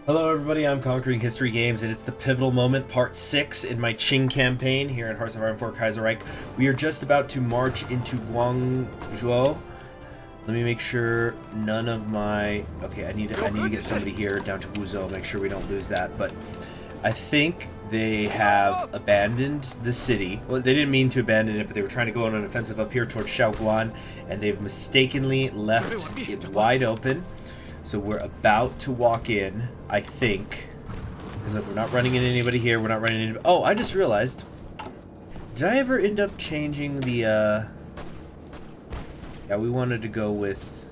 Hello everybody, I'm Conquering History Games, and it's the pivotal moment, part 6 in my Qing campaign here at HOI4 Kaiserreich. We are just about to march into Guangzhou. Let me make sure none of my... Okay, I need to get somebody here down to Wuzhou, make sure we don't lose that, but I think they have abandoned the city. Well, they didn't mean to abandon it, but they were trying to go on an offensive up here towards Shaoguan, and they've mistakenly left it wide open. So we're about to walk in, I think. Because we're not running into anybody here. We're not running into... Oh, I just realized. Did I ever end up changing the... Yeah, we wanted to go with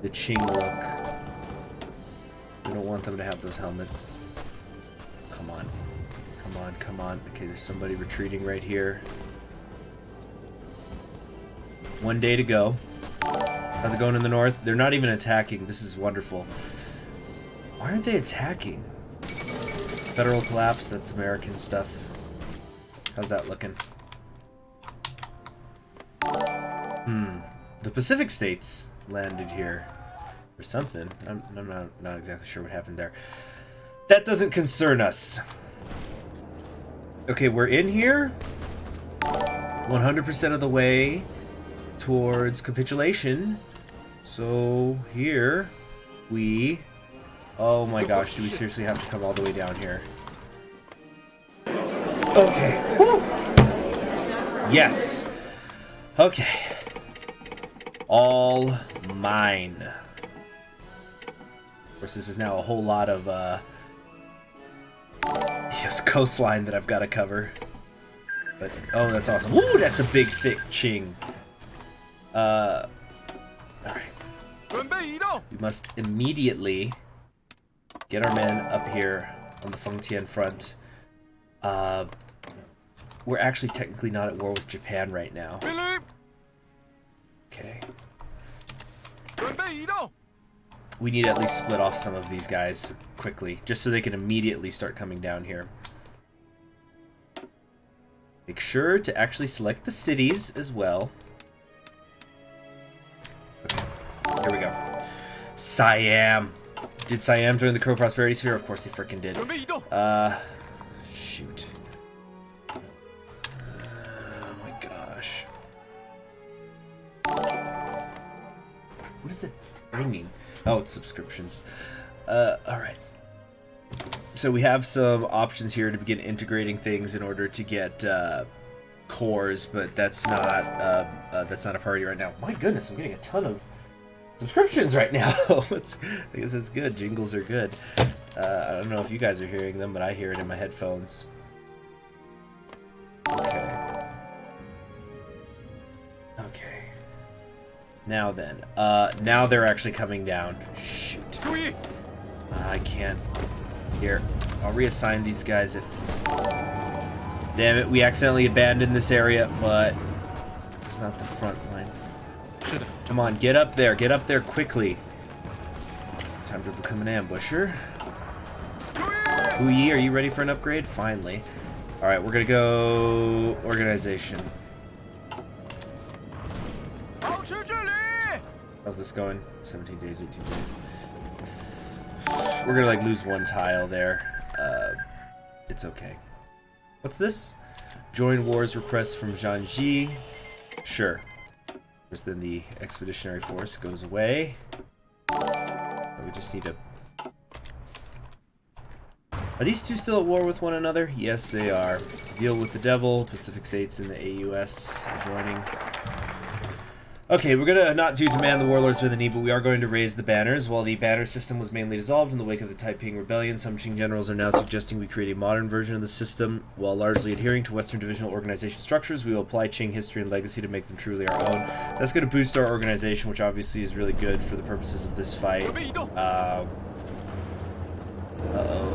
the Qing look. We don't want them to have those helmets. Come on. Come on, come on. Okay, there's somebody retreating right here. One day to go. How's it going in the north? They're not even attacking. This is wonderful. Why aren't they attacking? Federal collapse, that's American stuff. How's that looking? The Pacific states landed here or something. I'm not exactly sure what happened there. That doesn't concern us. Okay, we're in here 100% of the way towards capitulation. So here we... Oh my gosh, do we seriously have to come all the way down here? Okay. Woo! Yes. Okay. All mine. Of course, this is now a whole lot of yes, coastline that I've got to cover. But oh, that's awesome. Woo, that's a big thick Qing. Alright. We must immediately get our men up here on the Fengtian front. We're actually technically not at war with Japan right now. Okay. We need to at least split off some of these guys quickly, just so they can immediately start coming down here. Make sure to actually select the cities as well. Okay, here we go. Siam. Did Siam join the Crow Prosperity Sphere? Of course they frickin' did. Shoot. Oh my gosh. What is it bringing? Oh, it's subscriptions. Alright. So we have some options here to begin integrating things in order to get cores, but that's not a priority right now. My goodness, I'm getting a ton of subscriptions right now. I guess it's good. Jingles are good. I don't know if you guys are hearing them, but I hear it in my headphones. Okay. Okay. Now then. Now they're actually coming down. Shoot. I can't. Here. I'll reassign these guys if... Damn it, we accidentally abandoned this area, but it's not the front line. Come on, get up there quickly. Time to become an ambusher. Hui, are you ready for an upgrade? Finally. Alright, we're gonna go... Organization. How's this going? 17 days, 18 days. We're gonna like lose one tile there. It's okay. What's this? Join wars request from Zhangji. Sure. Then the expeditionary force goes away. We just need to... Are these two still at war with one another? Yes, they are. Deal with the devil. Pacific States and the AUS joining. Okay, we're gonna not do demand the warlords with the knee, but we are going to raise the banners. While the banner system was mainly dissolved in the wake of the Taiping Rebellion, some Qing generals are now suggesting we create a modern version of the system. While largely adhering to Western divisional organization structures, we will apply Qing history and legacy to make them truly our own. That's going to boost our organization, which obviously is really good for the purposes of this fight.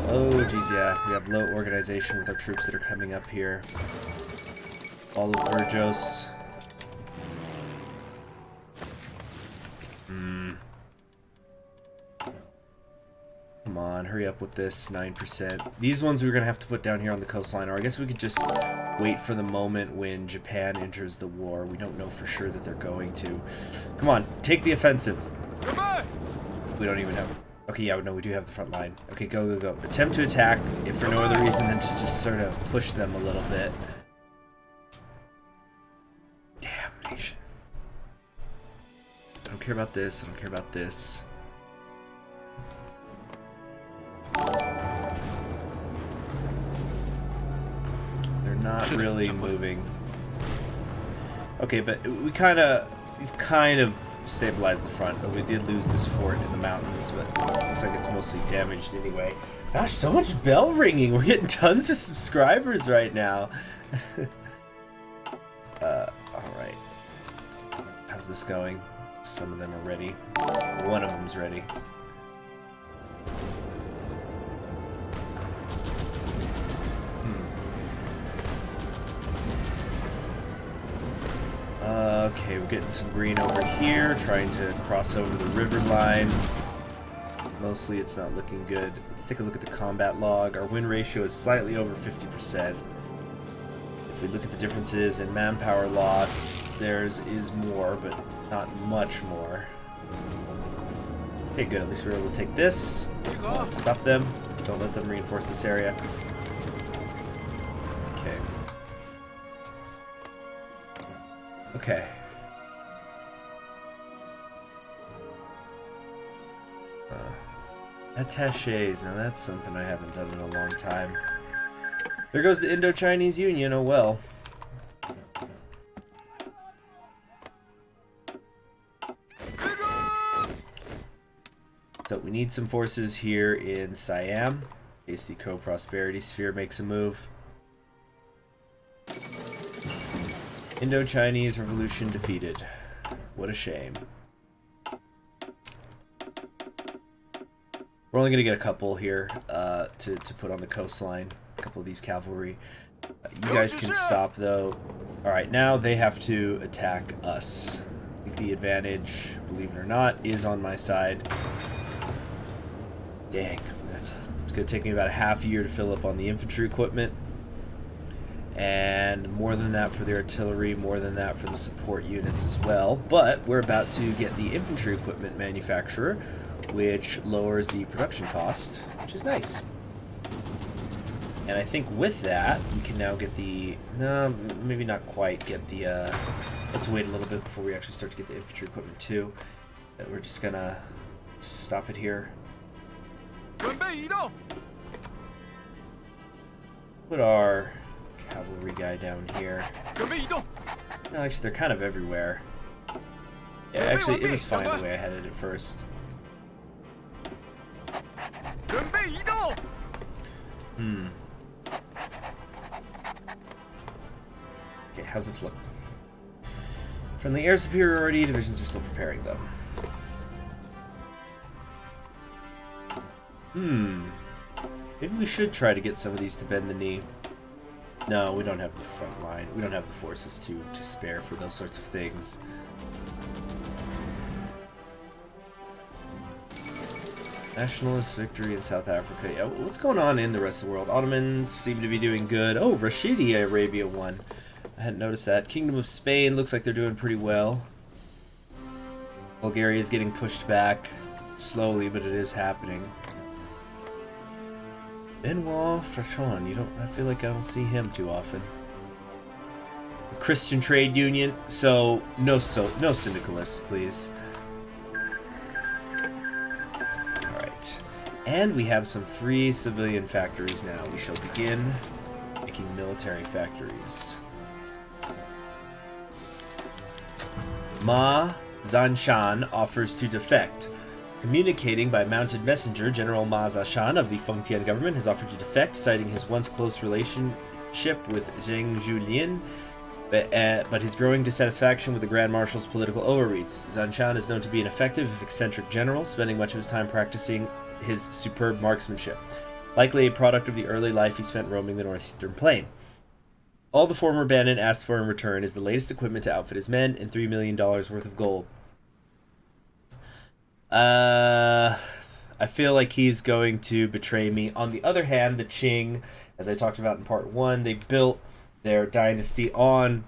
Oh, geez, yeah. We have low organization with our troops that are coming up here. All of Burgos. Come on, hurry up with this, 9%. These ones we're going to have to put down here on the coastline, or I guess we could just wait for the moment when Japan enters the war. We don't know for sure that they're going to. Come on, take the offensive. We don't even have Okay, yeah, no, we do have the front line. Okay, go, go, go. Attempt to attack, if for no other reason than to just sort of push them a little bit. Damnation. I don't care about this, I don't care about this. They're not really moving. Okay, but we've kind of stabilized the front, but we did lose this fort in the mountains, but it looks like it's mostly damaged anyway. Gosh, so much bell ringing. We're getting tons of subscribers right now. Alright. How's this going? Some of them are ready. One of them's ready. Okay, we're getting some green over here, trying to cross over the river line. Mostly it's not looking good. Let's take a look at the combat log. Our win ratio is slightly over 50%. If we look at the differences in manpower loss, theirs is more, but not much more. Okay, good. At least we were able to take this. Stop them. Don't let them reinforce this area. Okay. Okay. Attaches. Now that's something I haven't done in a long time. There goes the Indo-Chinese Union. Oh well. So we need some forces here in Siam, in case the Co-Prosperity Sphere makes a move. Indo-Chinese Revolution defeated. What a shame. We're only going to get a couple here to put on the coastline. A couple of these cavalry. You guys can stop, though. Alright, now they have to attack us. I think the advantage, believe it or not, is on my side. Dang, it's going to take me about a half year to fill up on the infantry equipment. And more than that for the artillery, more than that for the support units as well. But we're about to get the infantry equipment manufacturer, which lowers the production cost, which is nice. And I think with that, we can now get the... No, maybe not quite get the... let's wait a little bit before we actually start to get the infantry equipment too. We're just gonna stop it here. Put our cavalry guy down here. No, actually, they're kind of everywhere. Yeah, actually, it was fine the way I had it at first. Okay, how's this look? From the air superiority, divisions are still preparing, though. Maybe we should try to get some of these to bend the knee. No, we don't have the front line. We don't have the forces to spare for those sorts of things. Nationalist victory in South Africa. Yeah, what's going on in the rest of the world? Ottomans seem to be doing good. Oh, Rashidi Arabia won. I hadn't noticed that. Kingdom of Spain looks like they're doing pretty well. Bulgaria is getting pushed back slowly, but it is happening. Benoit Frachon, I feel like I don't see him too often. The Christian Trade Union, so no syndicalists, please. Alright. And we have some free civilian factories now. We shall begin making military factories. Ma Zanshan offers to defect. Communicating by mounted messenger, General Ma Zhanshan of the Fengtian government has offered to defect, citing his once close relationship with Zheng Zhulin, but his growing dissatisfaction with the Grand Marshal's political overreach. Zhanshan is known to be an effective, if eccentric general, spending much of his time practicing his superb marksmanship, likely a product of the early life he spent roaming the northeastern plain. All the former bandit asked for in return is the latest equipment to outfit his men and $3 million worth of gold. I feel like he's going to betray me. On the other hand, the Qing, as I talked about in part 1, they built their dynasty on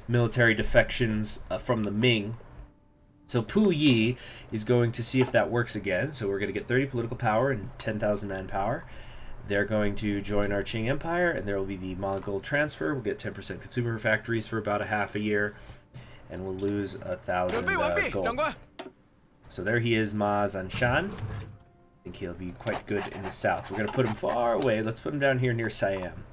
military defections from the Ming. So Pu Yi is going to see if that works again. So we're going to get 30 political power and 10,000 manpower. They're going to join our Qing Empire, and there will be the Mongol transfer. We'll get 10% consumer factories for about a half a year, and we'll lose 1,000 gold. So there he is, Ma Zanshan. I think he'll be quite good in the south. We're going to put him far away. Let's put him down here near Siam.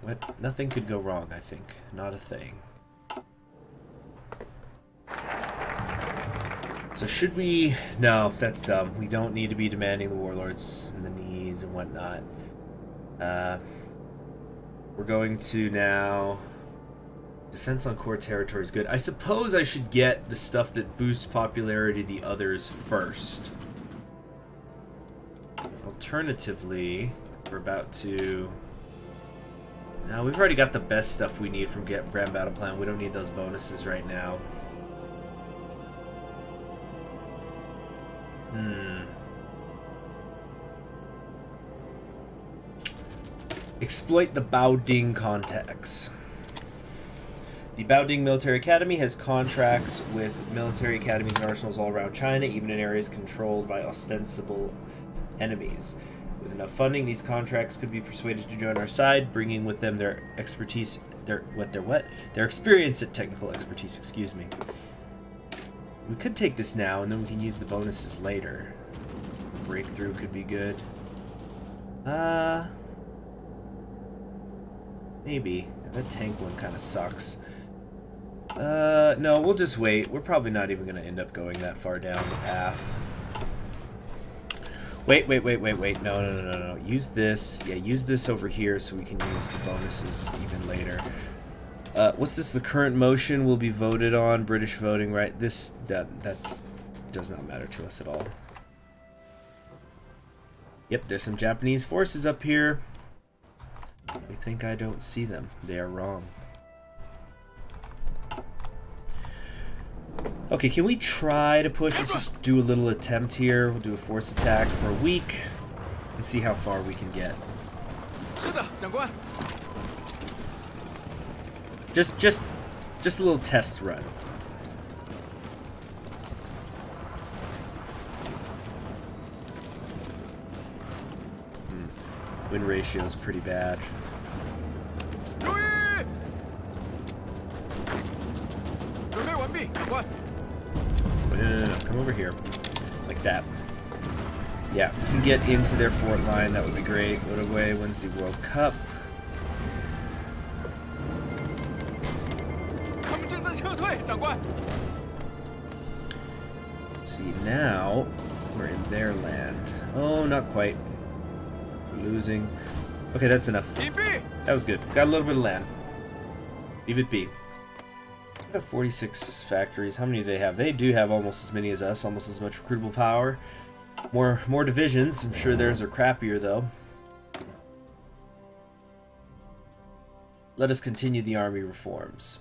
What? Nothing could go wrong, I think. Not a thing. So should we... No, that's dumb. We don't need to be demanding the warlords and the knees and whatnot. We're going to now... Defense on core territory is good. I suppose I should get the stuff that boosts popularity of the others first. Alternatively, we're about to... Now, we've already got the best stuff we need from Grand Battle Plan. We don't need those bonuses right now. Exploit the Baoding contacts. The Baoding Military Academy has contracts with military academies and arsenals all around China, even in areas controlled by ostensible enemies. With enough funding, these contracts could be persuaded to join our side, bringing with them their expertise, their experience at technical expertise, excuse me. We could take this now, and then we can use the bonuses later. Breakthrough could be good. Maybe. That tank one kind of sucks. No, we'll just wait. We're probably not even going to end up going that far down the path. Wait. No. Use this. Yeah, use this over here so we can use the bonuses even later. What's this? The current motion will be voted on. British voting, right? That does not matter to us at all. Yep, there's some Japanese forces up here. They think I don't see them. They are wrong. Okay, can we try to push? Let's just do a little attempt here. We'll do a force attack for a week and see how far we can get. Just a little test run. Win ratio is pretty bad. No, come over here. Like that. Yeah, we can get into their fort line. That would be great. Uruguay wins the World Cup. See, now we're in their land. Oh, not quite. We're losing. Okay, that's enough. That was good. Got a little bit of land. Leave it be. We have 46 factories. How many do they have? They do have almost as many as us, almost as much recruitable power. More divisions. I'm sure theirs are crappier, though. Let us continue the army reforms.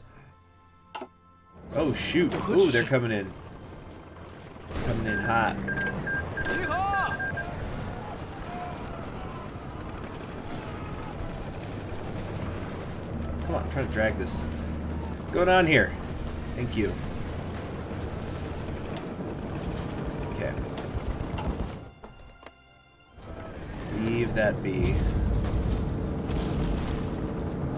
Oh, shoot. Ooh, they're coming in. Coming in hot. Come on, I'm trying to drag this. What's going on here? Thank you. Okay. Leave that be.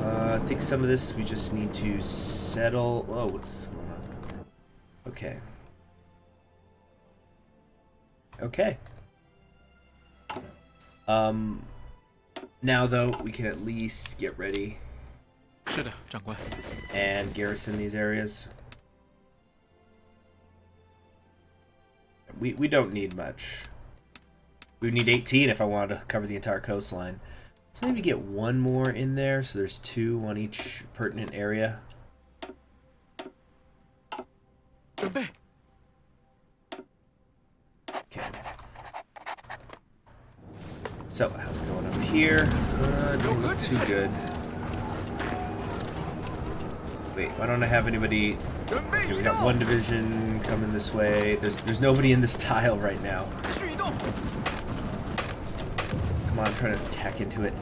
I think some of this we just need to settle. Whoa, what's going on? Okay. Okay. Now though, we can at least get ready and garrison these areas. We don't need much. We would need 18 if I wanted to cover the entire coastline. Let's maybe get one more in there, so there's 2 on each pertinent area. Okay. So, how's it going up here? It doesn't look too good. Wait, why don't I have anybody... Okay, we got one division coming this way. There's nobody in this tile right now. Come on, I'm trying to attack into it.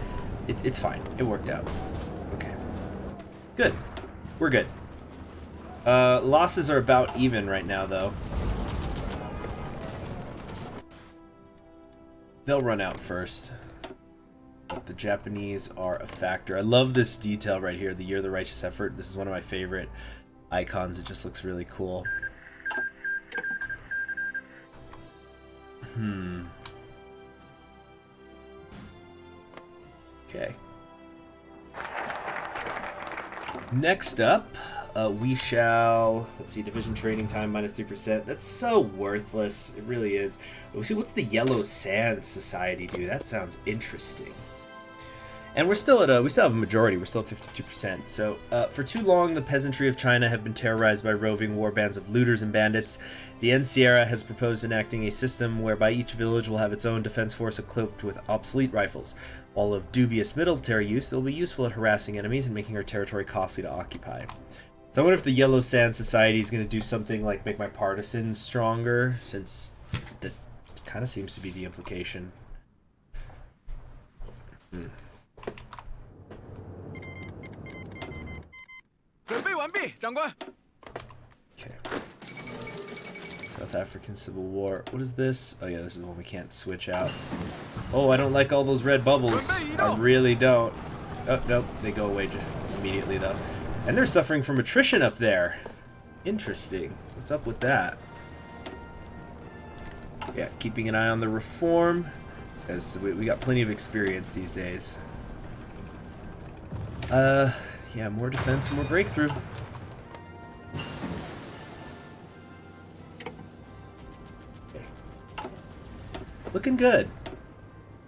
It's fine. It worked out. Okay. Good. We're good. Losses are about even right now, though. They'll run out first. But the Japanese are a factor. I love this detail right here, the Year of the Righteous Effort. This is one of my favorite icons. It just looks really cool. Okay. Next up, we shall... Let's see, division training time -3%. That's so worthless. It really is. Let's see, what's the Yellow Sand Society do? That sounds interesting. And we're still at we still have a majority. We're still at 52%. So, for too long, the peasantry of China have been terrorized by roving war bands of looters and bandits. The NCR has proposed enacting a system whereby each village will have its own defense force equipped with obsolete rifles. While of dubious military use, they'll be useful at harassing enemies and making our territory costly to occupy. So I wonder if the Yellow Sand Society is going to do something like make my partisans stronger, since that kind of seems to be the implication. Okay. South African Civil War. What is this? Oh yeah, this is one we can't switch out. Oh, I don't like all those red bubbles. I really don't. Oh, nope. They go away just immediately, though. And they're suffering from attrition up there. Interesting. What's up with that? Yeah, keeping an eye on the reform, as we got plenty of experience these days. Yeah, more defense, more breakthrough. Okay. Looking good.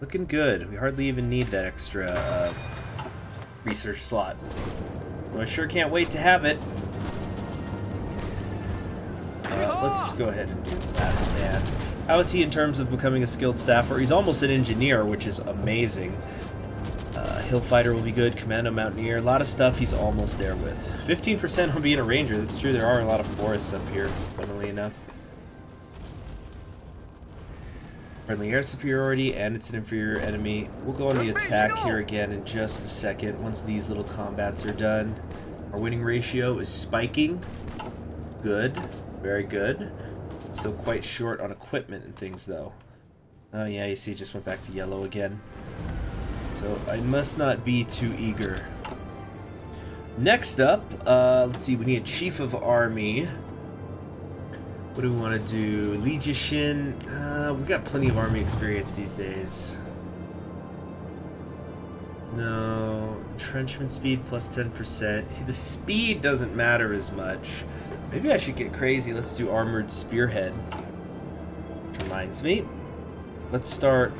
Looking good. We hardly even need that extra research slot. So I sure can't wait to have it. Let's go ahead and do the last stand. How is he in terms of becoming a skilled staffer? He's almost an engineer, which is amazing. Hill fighter will be good. Commando mountaineer. A lot of stuff he's almost there with. 15% on being a ranger. That's true. There are a lot of forests up here, funnily enough. Friendly air superiority, and it's an inferior enemy. We'll go on the attack here again in just a second once these little combats are done. Our winning ratio is spiking. Good. Very good. Still quite short on equipment and things, though. Oh yeah, you see, it just went back to yellow again. So I must not be too eager. Next up, let's see, we need a chief of army. What do we want to do? Legation. We've got plenty of army experience these days. No. Entrenchment speed plus 10%. See, the speed doesn't matter as much. Maybe I should get crazy. Let's do armored spearhead. Which reminds me. Let's start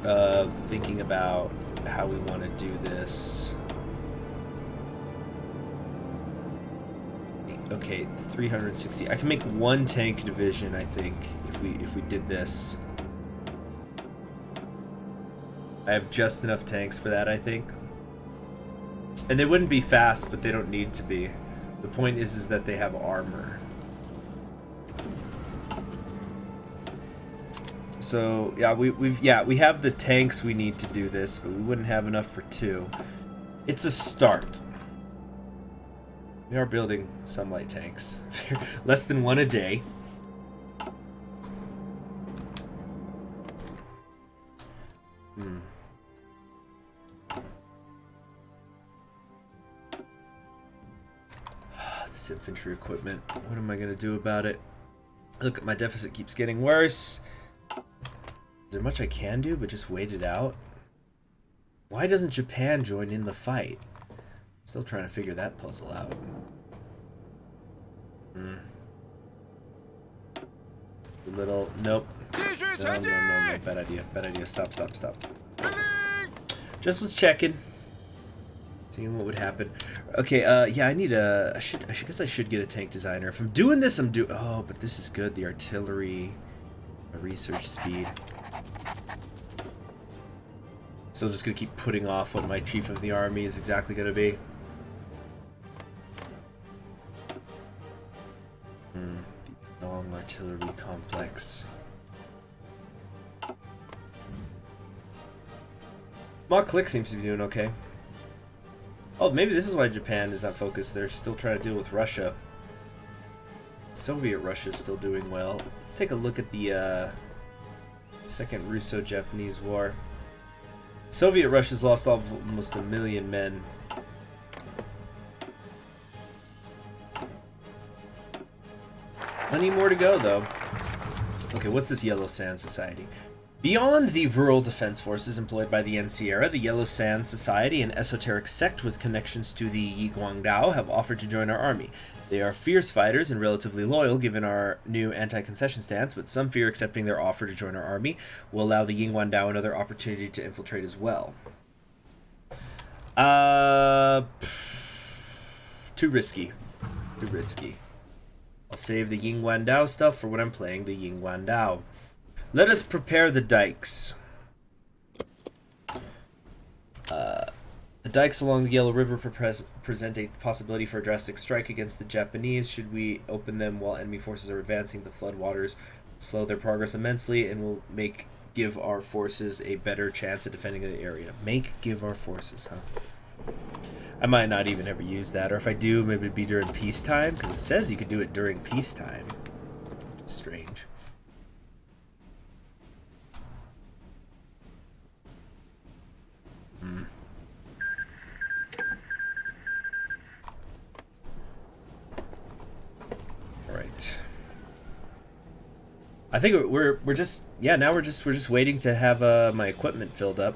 thinking about how we want to do this. Okay, 360. I can make one tank division, I think, if we did this. I have just enough tanks for that, I think. And they wouldn't be fast, but they don't need to be. The point is that they have armor. So yeah, we have the tanks we need to do this, but we wouldn't have enough for two. It's a start. We are building some light tanks. Less than one a day. This infantry equipment. What am I going to do about it? Look, my deficit keeps getting worse. Is there much I can do but just wait it out? Why doesn't Japan join in the fight? Still trying to figure that puzzle out. A little... Nope. No. Bad idea. Bad idea. Stop. Just was checking. Seeing what would happen. Okay, yeah, I need a... I guess I should get a tank designer. If I'm doing this, Oh, but this is good. The artillery... research speed. Still just gonna keep putting off what my chief of the army is exactly gonna be. The long artillery complex. Mock Click seems to be doing okay. Oh, maybe this is why Japan is not focused. They're still trying to deal with Russia. Soviet Russia is still doing well. Let's take a look at the Second Russo-Japanese War. Soviet Russia's lost almost 1 million men. Plenty more to go, though. Okay, what's this Yellow Sand Society? Beyond the rural defense forces employed by the NCR, the Yellow Sand Society, an esoteric sect with connections to the Yiguangdao, have offered to join our army. They are fierce fighters and relatively loyal given our new anti-concession stance, but some fear accepting their offer to join our army will allow the Yiguangdao another opportunity to infiltrate as well. Too risky. Too risky. I'll save the Yiguangdao stuff for when I'm playing the Yiguangdao. Let us prepare the dikes. The dikes along the Yellow River present a possibility for a drastic strike against the Japanese. Should we open them while enemy forces are advancing, the floodwaters slow their progress immensely and will give our forces a better chance at defending the area. Give our forces, huh? I might not even ever use that, or if I do, maybe it'd be during peacetime, because it says you could do it during peacetime. It's strange. Alright. I think we're just now we're just waiting to have my equipment filled up.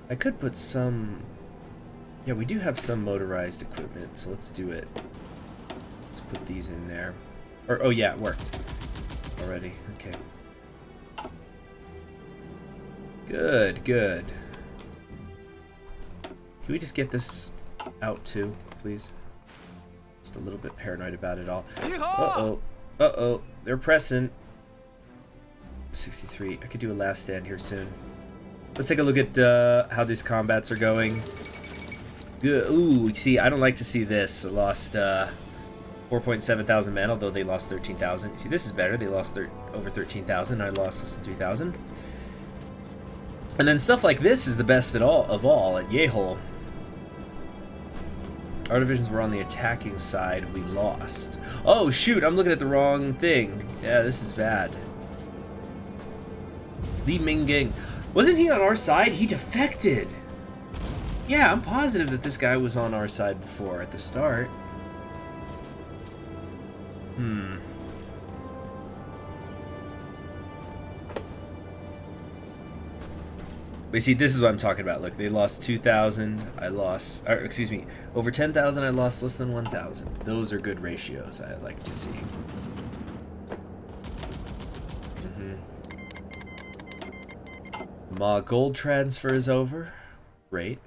I could put some... Yeah, we do have some motorized equipment, so let's do it. Let's put these in there. Or, oh yeah, it worked already. Okay. Good, good. Can we just get this out too, please? Just a little bit paranoid about it all. Uh-oh. Uh-oh. They're pressing. 63. I could do a last stand here soon. Let's take a look at how these combats are going. Good. Ooh, see, I don't like to see this. I lost 4.7 thousand men, although they lost 13,000. See, this is better. They lost over 13,000. I lost less than 3,000. And then stuff like this is the best of all at Yehol. Our divisions were on the attacking side. We lost. Oh, shoot, I'm looking at the wrong thing. Yeah, this is bad. Li Mingying. Wasn't he on our side? He defected. Yeah, I'm positive that this guy was on our side before at the start. But you see, this is what I'm talking about. Look, they lost 2,000. I lost, or excuse me, over 10,000. I lost less than 1,000. Those are good ratios I like to see. Ma gold transfer is over. Great.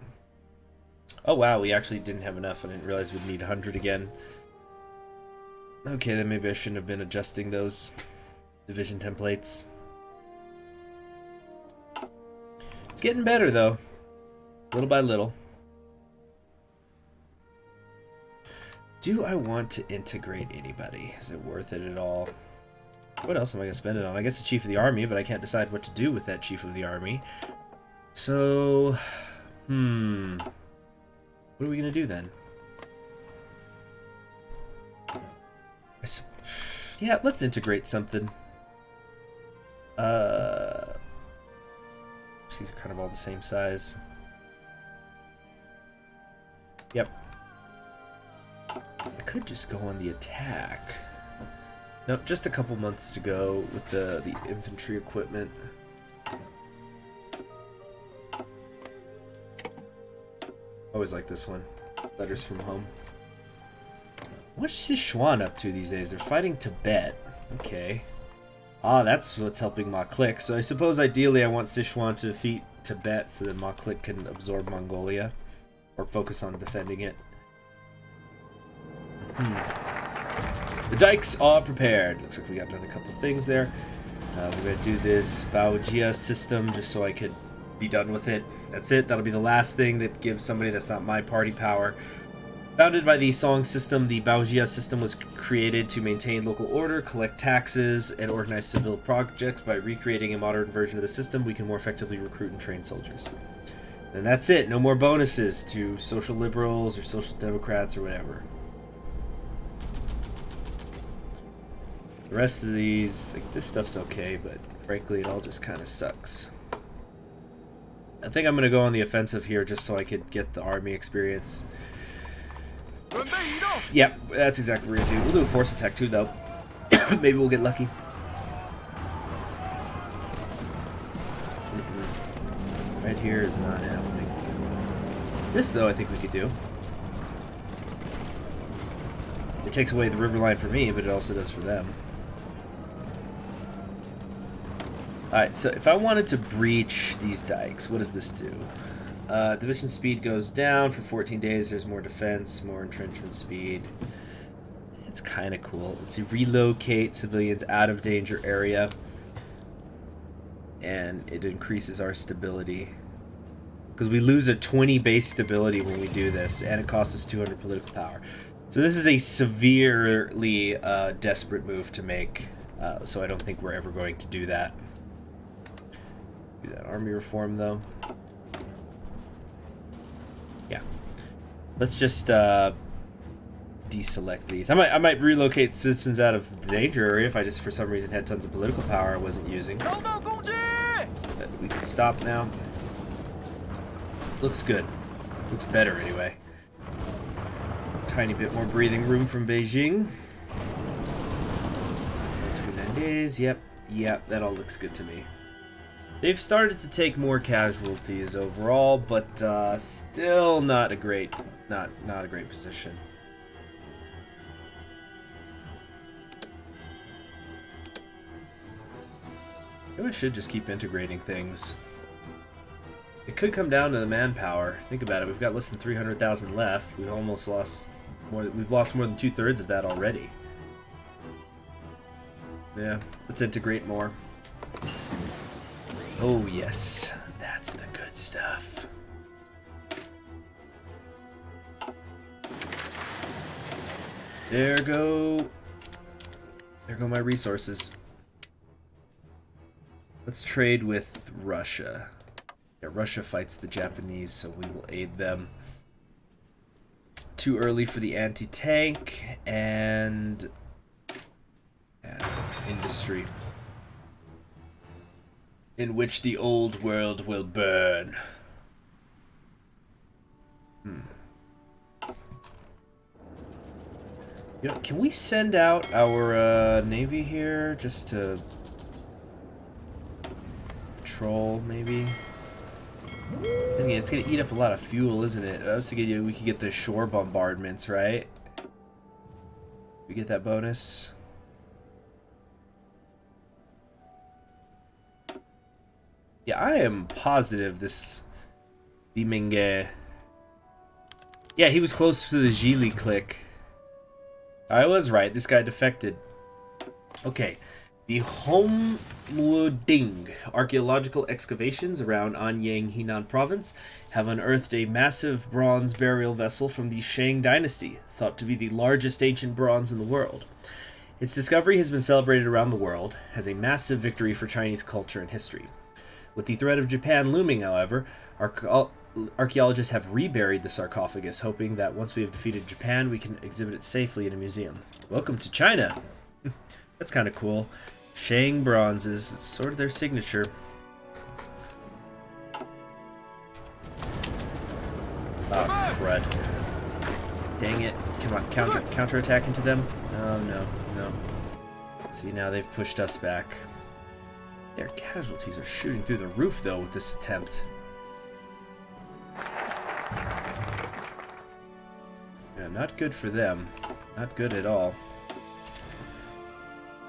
Oh wow, we actually didn't have enough. I didn't realize we'd need 100 again. Okay, then maybe I shouldn't have been adjusting those division templates. It's getting better though, little by little. Do I want to integrate anybody? Is it worth it at all? What else am I going to spend it on? I guess the Chief of the Army, but I can't decide what to do with that Chief of the Army. So, what are we going to do then? Yeah, let's integrate something. These are kind of all the same size. Yep. I could just go on the attack. Nope, just a couple months to go with the infantry equipment. Always like this one. Letters from home. What's Sichuan up to these days? They're fighting Tibet. Okay. Ah, that's what's helping Ma Click. So I suppose ideally I want Sichuan to defeat Tibet so that Ma Click can absorb Mongolia. Or focus on defending it. The dikes are prepared. Looks like we got another couple of things there. We're going to do this Baojia system just so I could be done with it. That's it. That'll be the last thing that gives somebody that's not my party power. Founded by the Song system, the Baojia system was created to maintain local order, collect taxes, and organize civil projects. By recreating a modern version of the system, we can more effectively recruit and train soldiers. And that's it. No more bonuses to social liberals or social democrats or whatever. The rest of these, like, this stuff's okay, but frankly, it all just kind of sucks. I think I'm going to go on the offensive here just so I could get the army experience. Yep, that's exactly what we're going to do. We'll do a force attack too, though. Maybe we'll get lucky. Right here is not happening. This, though, I think we could do. It takes away the river line for me, but it also does for them. Alright, so if I wanted to breach these dikes, what does this do? Division speed goes down for 14 days. There's more defense, more entrenchment speed. It's kind of cool. Let's see, relocate civilians out of danger area. And it increases our stability. Because we lose a 20 base stability when we do this, and it costs us 200 political power. So this is a severely desperate move to make, so I don't think we're ever going to do that. Do that army reform, though. Yeah. Let's just deselect these. I might relocate citizens out of the danger area if I just for some reason had tons of political power I wasn't using. But we can stop now. Looks good. Looks better anyway. Tiny bit more breathing room from Beijing. 29 days. Yep, that all looks good to me. They've started to take more casualties overall, but still not a great position. Maybe I should just keep integrating things. It could come down to the manpower. Think about it. We've got less than 300,000 left. We've almost lost more. We've lost more than 2/3 of that already. Yeah, let's integrate more. Oh yes, that's the good stuff. There go my resources. Let's trade with Russia. Yeah, Russia fights the Japanese, so we will aid them. Too early for the anti-tank and industry, in which the old world will burn. You know, can we send out our navy here just to patrol, maybe? I mean, it's gonna eat up a lot of fuel, isn't it? I was thinking we could get the shore bombardments, right? We get that bonus. Yeah, I am positive this Limenge. Yeah, he was close to the Zhili clique. I was right. This guy defected. Okay. The Homuding archaeological excavations around Anyang, Henan province have unearthed a massive bronze burial vessel from the Shang dynasty, thought to be the largest ancient bronze in the world. Its discovery has been celebrated around the world as a massive victory for Chinese culture and history. With the threat of Japan looming, however, archaeologists have reburied the sarcophagus, hoping that once we have defeated Japan, we can exhibit it safely in a museum. Welcome to China! That's kind of cool. Shang bronzes, it's sort of their signature. Oh, crud. Dang it. Come on, counterattack into them? Oh, no. See, now they've pushed us back. Their casualties are shooting through the roof, though, with this attempt. Yeah, not good for them. Not good at all.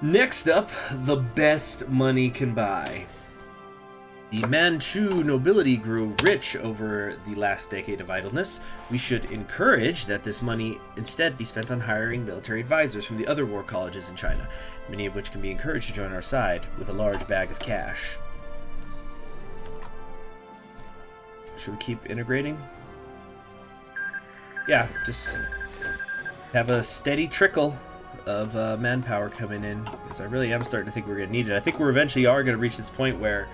Next up, the best money can buy. The Manchu nobility grew rich over the last decade of idleness. We should encourage that this money instead be spent on hiring military advisors from the other war colleges in China, many of which can be encouraged to join our side with a large bag of cash. Should we keep integrating? Yeah, just have a steady trickle of manpower coming in, because I really am starting to think we're going to need it. I think we're eventually going to reach this point where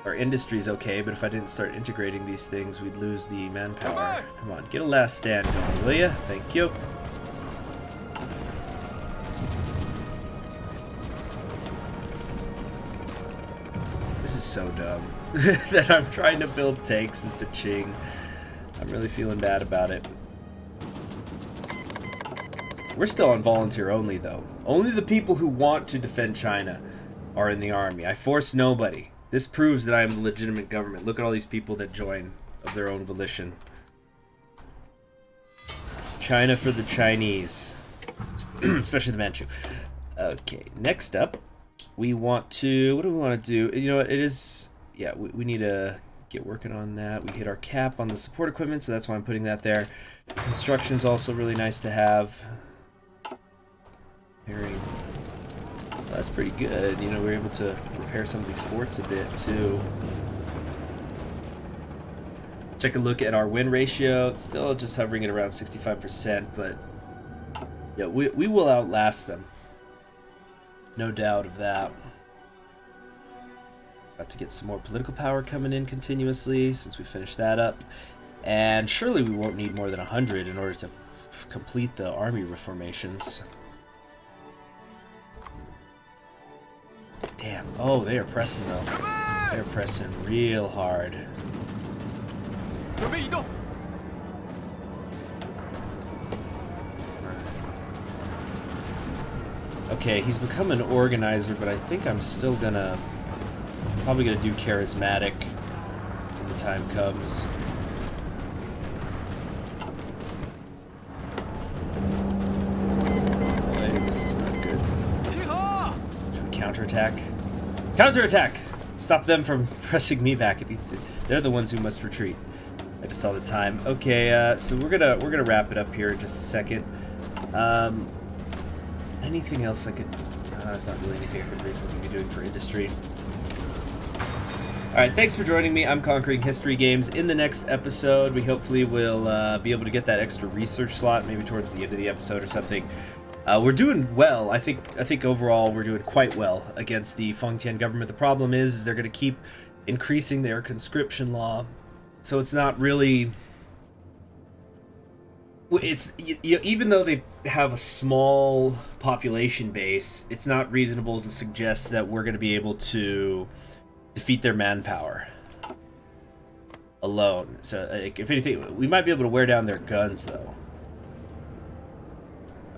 our industry's okay, but if I didn't start integrating these things, we'd lose the manpower. Come on, get a last stand going, will ya? Thank you. This is so dumb that I'm trying to build tanks as the Qing. I'm really feeling bad about it. We're still on volunteer only, though. Only the people who want to defend China are in the army. I force nobody. This proves that I am the legitimate government. Look at all these people that join of their own volition. China for the Chinese. Especially the Manchu. Okay, next up, we want to... What do we want to do? You know what, it is... Yeah, we need to get working on that. We hit our cap on the support equipment, so that's why I'm putting that there. Construction's also really nice to have. Repairing. Well, that's pretty good. You know, we're able to repair some of these forts a bit, too. Check a look at our win ratio. It's still just hovering at around 65%, but yeah, we will outlast them. No doubt of that. About to get some more political power coming in continuously since we finished that up. And surely we won't need more than 100 in order to complete the army reformations. Damn. Oh, they are pressing though. They're pressing real hard. Okay, he's become an organizer, but I think I'm still probably gonna do charismatic when the time comes. Hey, this is not good. Should we counterattack? Counterattack! Stop them from pressing me back. They're the ones who must retreat. I just saw the time. Okay, so we're gonna wrap it up here in just a second. Anything else I could? There's not really anything I could reasonably be doing for industry. All right, thanks for joining me. I'm Conquering History Games. In the next episode, we hopefully will be able to get that extra research slot, maybe towards the end of the episode or something. We're doing well. I think overall we're doing quite well against the Fengtian government. The problem is they're going to keep increasing their conscription law. So it's not really... It's even though they have a small population base, it's not reasonable to suggest that we're going to be able to defeat their manpower alone. So if anything, we might be able to wear down their guns, though.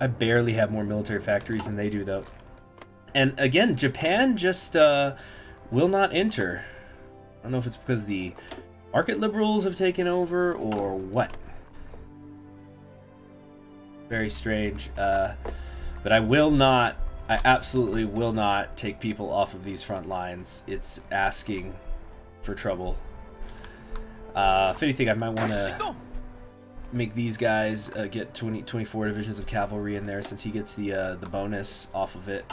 I barely have more military factories than they do, though. And again, Japan just will not enter. I don't know if it's because the market liberals have taken over or what. Very strange. But I absolutely will not take people off of these front lines. It's asking for trouble. If anything, I might want to make these guys get 24 divisions of cavalry in there since he gets the bonus off of it.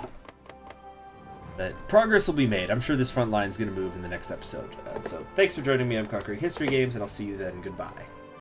But progress will be made. I'm sure this front line is going to move in the next episode. So thanks for joining me. I'm Conquering History Games, and I'll see you then. Goodbye.